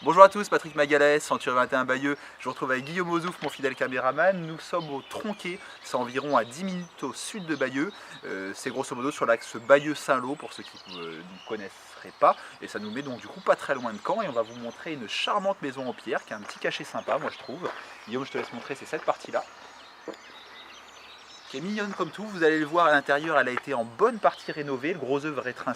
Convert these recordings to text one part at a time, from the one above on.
Bonjour à tous, Patrick Magalès, Century 21 Bayeux. Je vous retrouve avec Guillaume Ozouf, mon fidèle caméraman. Nous sommes au Tronquet, c'est environ à 10 minutes au sud de Bayeux. C'est grosso modo sur l'axe Bayeux-Saint-Lô pour ceux qui ne connaisseraient pas. Et ça nous met donc du coup pas très loin de Caen et on va vous montrer une charmante maison en pierre qui a un petit cachet sympa, moi je trouve. Guillaume, je te laisse montrer, c'est cette partie-là. Qui est mignonne comme tout, vous allez le voir à l'intérieur, elle a été en bonne partie rénovée, le gros œuvre est très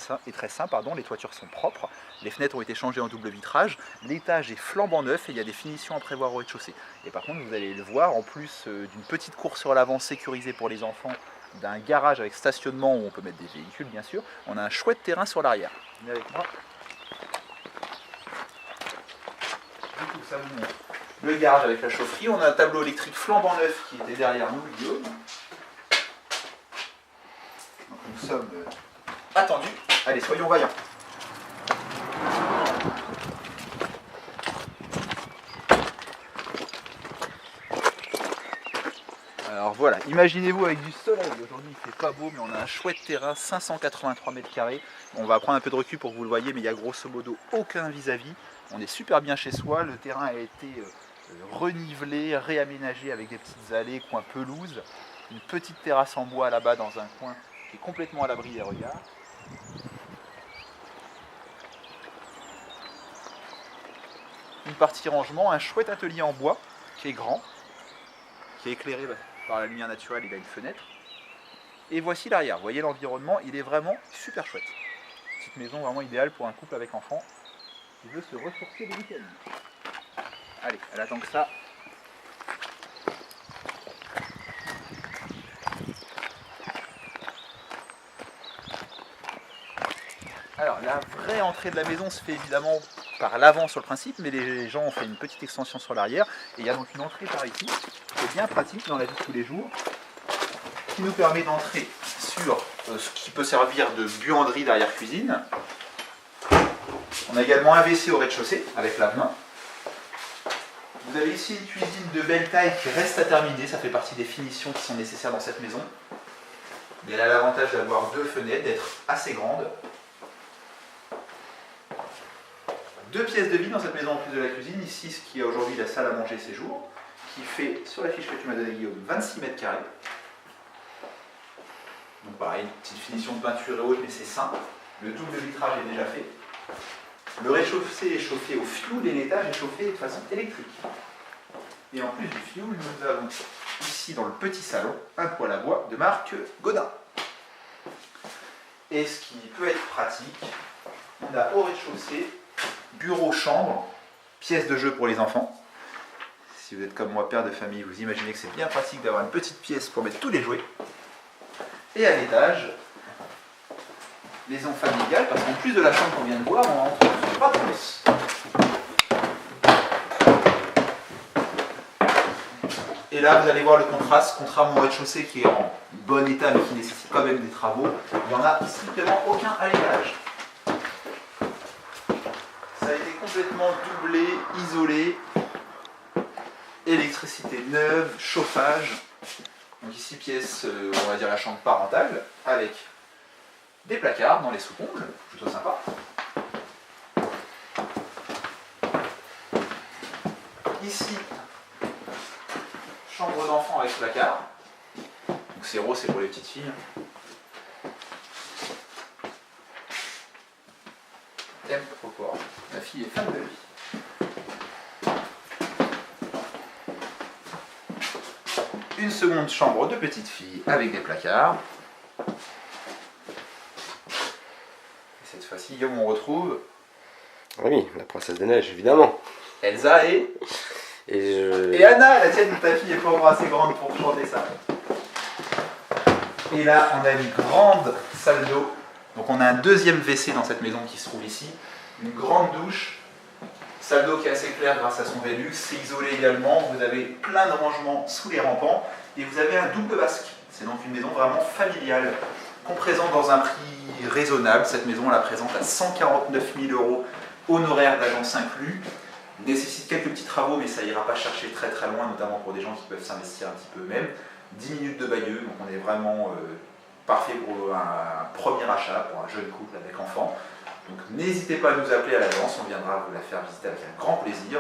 sain, les toitures sont propres, les fenêtres ont été changées en double vitrage, l'étage est flambant neuf et il y a des finitions à prévoir au rez-de-chaussée. Et par contre vous allez le voir, en plus d'une petite cour sur l'avant sécurisée pour les enfants, d'un garage avec stationnement où on peut mettre des véhicules bien sûr, on a un chouette terrain sur l'arrière. Venez avec moi. Du coup ça vous montre le garage avec la chaufferie, on a un tableau électrique flambant neuf qui était derrière nous, Guillaume. Nous sommes attendus. Allez, soyons vaillants. Alors voilà, imaginez-vous avec du soleil. Aujourd'hui il fait pas beau, mais on a un chouette terrain, 583 mètres carrés. On va prendre un peu de recul pour que vous le voyez, mais il n'y a grosso modo aucun vis-à-vis. On est super bien chez soi. Le terrain a été renivelé, réaménagé avec des petites allées, coins pelouse. Une petite terrasse en bois là-bas dans un coin qui est complètement à l'abri des regards. Une partie rangement, un chouette atelier en bois qui est grand, qui est éclairé par la lumière naturelle, il a une fenêtre. Et voici l'arrière, vous voyez l'environnement, il est vraiment super chouette. Petite maison vraiment idéale pour un couple avec enfants qui veut se ressourcer le week-end. Allez, elle attend que ça. Alors la vraie entrée de la maison se fait évidemment par l'avant sur le principe, mais les gens ont fait une petite extension sur l'arrière. Et il y a donc une entrée par ici, qui est bien pratique dans la vie de tous les jours, qui nous permet d'entrer sur ce qui peut servir de buanderie d'arrière-cuisine. On a également un WC au rez-de-chaussée avec lave-main. Vous avez ici une cuisine de belle taille qui reste à terminer, ça fait partie des finitions qui sont nécessaires dans cette maison. Mais elle a l'avantage d'avoir deux fenêtres, d'être assez grande. Deux pièces de vie dans cette maison en plus de la cuisine. Ici, ce qui est aujourd'hui la salle à manger séjour, qui fait, sur la fiche que tu m'as donnée Guillaume, 26 mètres carrés. Donc pareil, une petite finition de peinture et autres, mais c'est simple. Le double vitrage est déjà fait. Le rez-de-chaussée est chauffé au fioul et l'étage est chauffé de façon électrique. Et en plus du fioul, nous avons ici dans le petit salon un poêle à bois de marque Godin. Et ce qui peut être pratique, on a au rez-de-chaussée bureau, chambre, pièce de jeu pour les enfants. Si vous êtes comme moi, père de famille, vous imaginez que c'est bien pratique d'avoir une petite pièce pour mettre tous les jouets. Et à l'étage, maison familiale, parce qu'en plus de la chambre qu'on vient de voir, on entre pas de plus. Et là, vous allez voir le contraste, contrairement au rez-de-chaussée qui est en bon état mais qui nécessite quand même des travaux. Il n'y en a strictement aucun à l'étage. Ça a été complètement doublé, isolé, électricité neuve, chauffage. Donc ici pièce, on va dire la chambre parentale, avec des placards dans les sous-combles, plutôt sympa. Ici, chambre d'enfant avec placard. Donc c'est rose, c'est pour les petites filles. Thème propre. Ma fille est fan de lui. Une seconde chambre de petite fille avec des placards. Et cette fois-ci, Guillaume, on retrouve... Oui, la princesse des neiges, évidemment. Elsa et Anna, la tienne de ta fille est pas encore assez grande pour chanter ça. Et là, on a une grande salle d'eau. Donc on a un deuxième WC dans cette maison qui se trouve ici. Une grande douche. Salle d'eau qui est assez claire grâce à son Velux. C'est isolé également. Vous avez plein de rangements sous les rampants. Et vous avez un double vasque. C'est donc une maison vraiment familiale qu'on présente dans un prix raisonnable. Cette maison, on la présente à 149 000 €, honoraires d'agence inclus. Nécessite quelques petits travaux, mais ça ira pas chercher très très loin, notamment pour des gens qui peuvent s'investir un petit peu eux-mêmes. 10 minutes de Bayeux, donc on est vraiment parfait pour un premier achat, pour un jeune couple avec enfants. Donc n'hésitez pas à nous appeler à l'agence, on viendra vous la faire visiter avec un grand plaisir.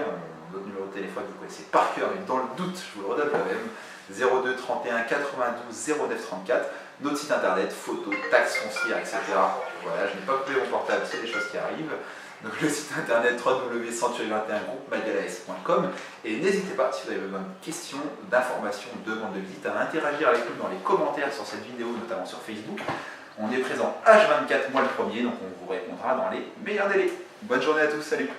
Notre numéro de téléphone, vous connaissez par cœur, mais dans le doute, je vous le redonne quand même. 02 31 92 09 34. Notre site internet, photos, taxes foncières, etc. Voilà, je n'ai pas coupé mon portable, c'est des choses qui arrivent. Donc le site internet www.century21groupe-magalaes.com. Et n'hésitez pas, si vous avez besoin de questions, d'informations, de demandes de visite, à interagir avec nous dans les commentaires sur cette vidéo, notamment sur Facebook. On est présent H24 mois le premier, donc on vous répondra dans les meilleurs délais. Bonne journée à tous, salut!